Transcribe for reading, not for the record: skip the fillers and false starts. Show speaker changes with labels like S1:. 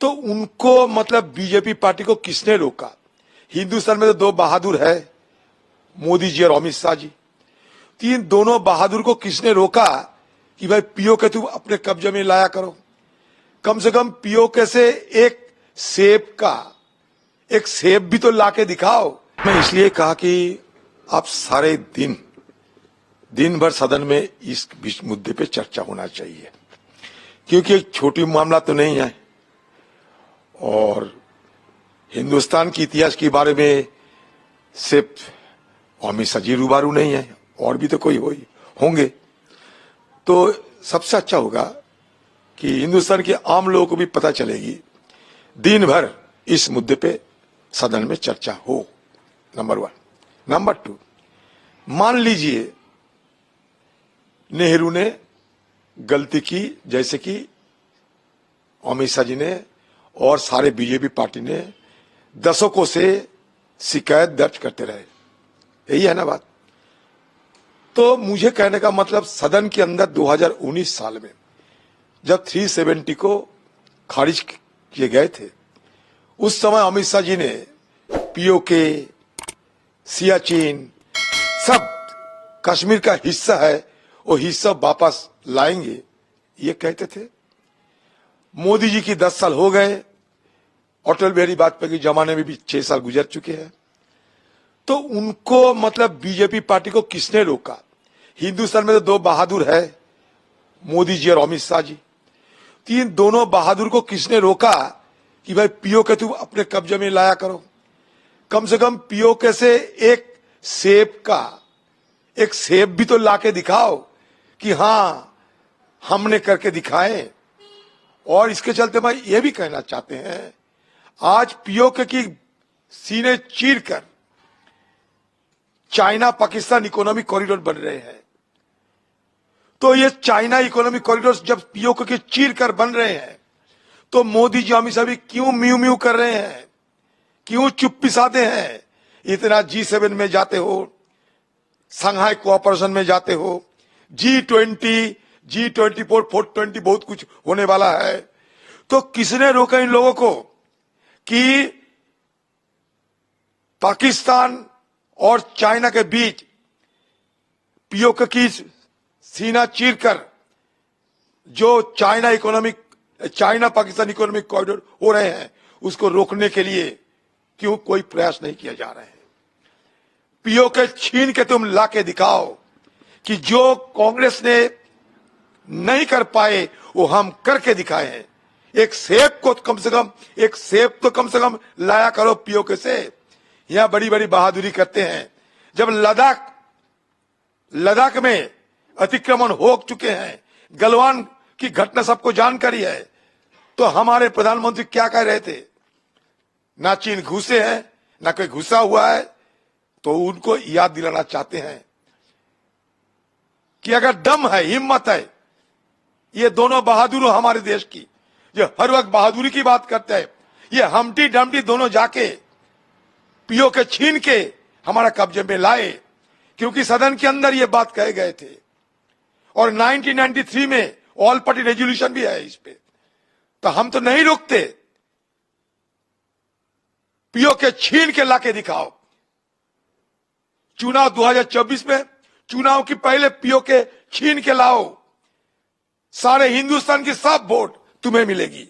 S1: तो उनको मतलब बीजेपी पार्टी को किसने रोका? हिंदुस्तान में तो दो बहादुर है, मोदी जी और अमित शाह जी। तो इन दोनों बहादुर को किसने रोका कि भाई पीओके तुम अपने कब्जे में लाया करो? कम से कम पीओके से एक सेब भी तो लाके दिखाओ। मैं इसलिए कहा कि आप सारे दिन भर सदन में इस मुद्दे पे चर्चा होना चाहिए, क्योंकि एक छोटी मामला तो नहीं है और हिंदुस्तान के इतिहास के बारे में सिर्फ अमित शाह जी रूबरू नहीं है, और भी तो कोई होंगे। तो सबसे अच्छा होगा कि हिंदुस्तान के आम लोगों को भी पता चलेगी, दिन भर इस मुद्दे पे सदन में चर्चा हो। नंबर 1। नंबर 2, मान लीजिए नेहरू ने गलती की, जैसे कि अमित शाह जी ने और सारे बीजेपी पार्टी ने दशकों से शिकायत दर्ज करते रहे, यही है ना बात। तो मुझे कहने का मतलब, सदन के अंदर 2019 साल में जब 370 को खारिज किए गए थे, उस समय अमित शाह जी ने पीओके, सियाचिन सब कश्मीर का हिस्सा है, वो हिस्सा वापस लाएंगे, ये कहते थे। मोदी जी की 10 साल हो गए, अटल बिहारी वाजपेयी के जमाने में भी 6 साल गुजर चुके हैं। तो उनको मतलब बीजेपी पार्टी को किसने रोका? हिंदुस्तान में तो दो बहादुर है, मोदी जी और अमित शाह जी। तो इन दोनों बहादुर को किसने रोका कि भाई पीओके तुम अपने कब्जे में लाया करो? कम से कम पीओके से एक सेब भी तो लाके दिखाओ कि हां हमने करके दिखाए। और इसके चलते मैं ये भी कहना चाहते हैं, आज पीओके की सीने चीर कर चाइना पाकिस्तान इकोनॉमिक कॉरिडोर बन रहे हैं। तो ये चाइना इकोनॉमिक कॉरिडोर जब पीओके के चीर कर बन रहे हैं, तो मोदी जी अमित शाह भी क्यों म्यू म्यू कर रहे हैं, क्यों चुप पिसाते हैं? इतना G7 में जाते हो, संघाई कोऑपरेशन में जाते हो, G20, G24, 420 बहुत कुछ होने वाला है। तो किसने रोका इन लोगों को कि पाकिस्तान और चाइना के बीच पीओके की सीना चीरकर जो चाइना पाकिस्तान इकोनॉमिक कॉरिडोर हो रहे हैं, उसको रोकने के लिए क्यों कोई प्रयास नहीं किया जा रहा है? पीओके छीन के तुम लाके दिखाओ कि जो कांग्रेस ने नहीं कर पाए वो हम करके दिखाए हैं। एक सेब तो कम से कम लाया करो पीओके से। यहां बड़ी बड़ी बहादुरी करते हैं। जब लद्दाख में अतिक्रमण हो चुके हैं, गलवान की घटना सबको जानकारी है, तो हमारे प्रधानमंत्री क्या कह रहे थे? ना चीन घुसे हैं, ना कोई घुसा हुआ है। तो उनको याद दिलाना चाहते हैं कि अगर दम है, हिम्मत है, ये दोनों बहादुर हमारे देश की, जो हर वक्त बहादुरी की बात करते हैं, ये हमटी डमटी दोनों जाके पीओके छीन के हमारा कब्जे में लाए, क्योंकि सदन के अंदर ये बात कहे गए थे। और 1993 में ऑल पार्टी रेजोल्यूशन भी है इस पे। तो हम तो नहीं रुकते, पीओके छीन के लाके दिखाओ। चुनाव 2024 में, चुनाव की पहले पीओके छीन के लाओ, सारे हिंदुस्तान की सब वोट तुम्हें मिलेगी।